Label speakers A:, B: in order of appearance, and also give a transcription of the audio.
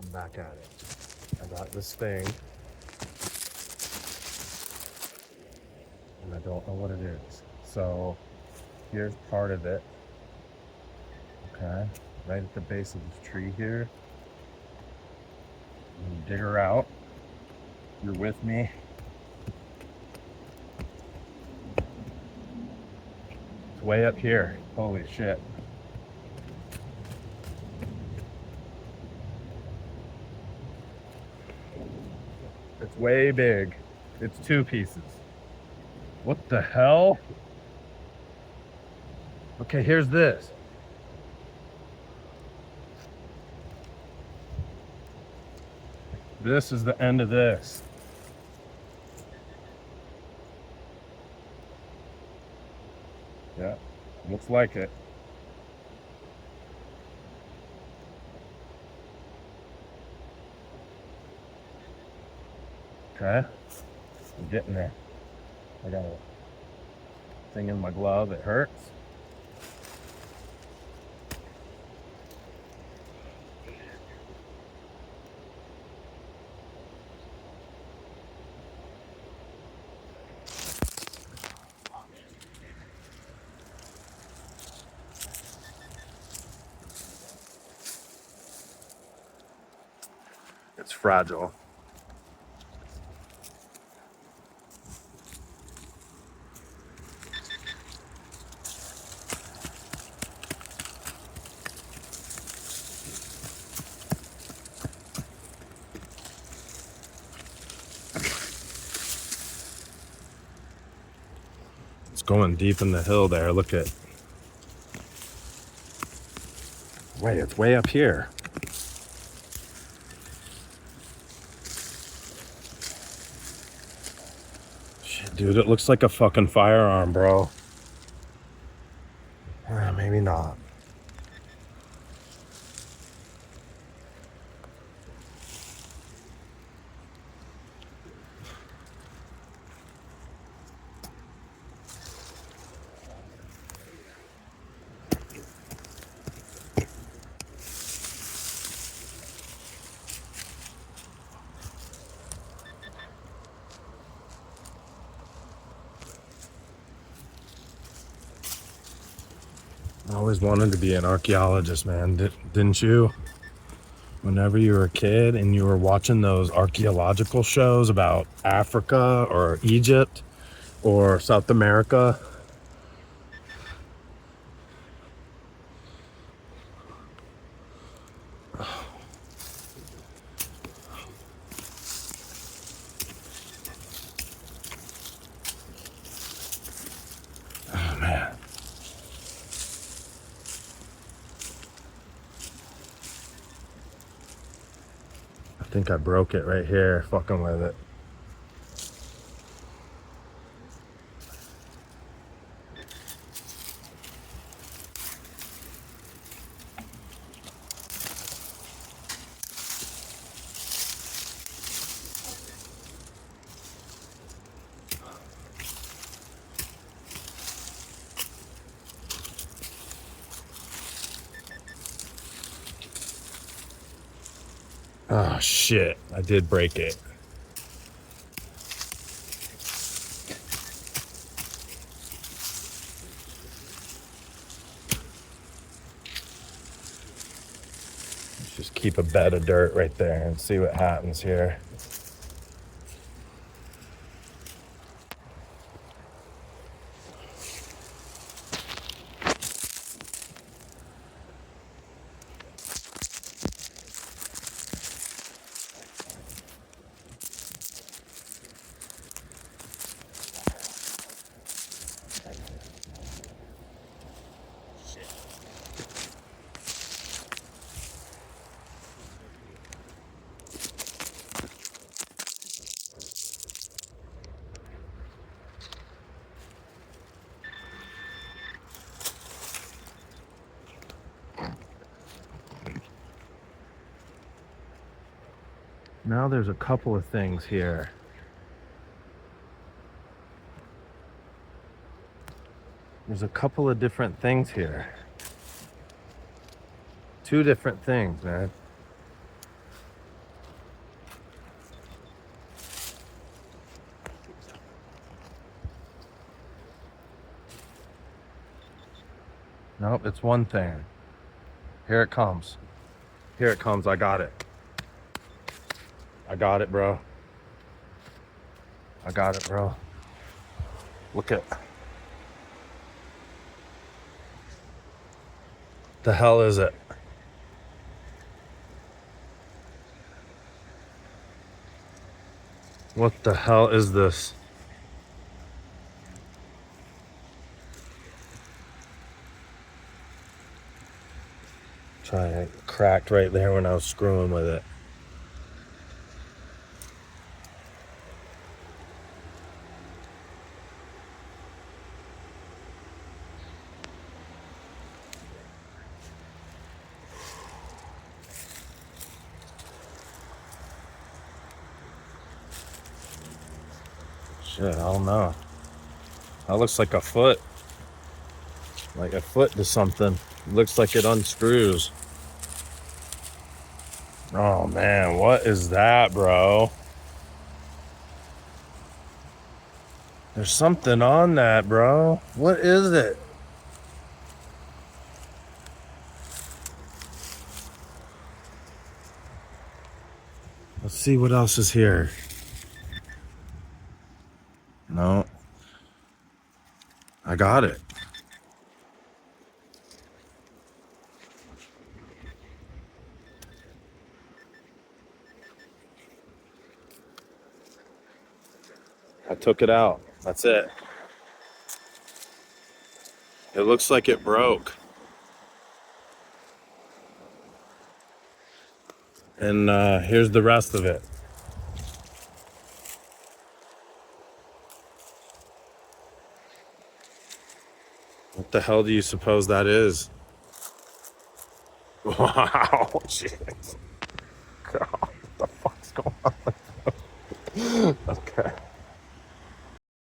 A: I'm back at it. I got this thing, and I don't know what it is. So here's part of it. Okay, right at the base of this tree here. I'm gonna dig her out. You're with me. It's way up here. Holy shit. It's way big. It's two pieces. What the hell? Okay, here's this. This is the end of this. Yeah, looks like it. Okay, I'm getting there. I got a thing in my glove. It hurts. It's fragile. It's going deep in the hill there. Look at. Wait, it's way up here. Shit, dude, it looks like a fucking firearm, bro. Maybe not. I always wanted to be an archaeologist, man. Didn't you? Whenever you were a kid and you were watching those archaeological shows about Africa or Egypt or South America. Oh, man. I think I broke it right here, fucking with it. Oh, shit. I did break it. Let's just keep a bed of dirt right there and see what happens here. Now there's a couple of things here. There's a couple of different things here. Two different things, man. Nope, it's one thing. Here it comes. Here it comes. I got it. I got it, bro. I got it, bro. Look at. The hell is it? What the hell is this? Try it. Cracked right there when I was screwing with it. Shit, I don't know. That looks like a foot. Like a foot to something. Looks like it unscrews. Oh man, what is that, bro? There's something on that, bro. What is it? Let's see what else is here. No. I got it. I took it out. That's it. It looks like it broke. And here's the rest of it. What the hell do you suppose that is? Wow, shit. God, what the fuck's going on?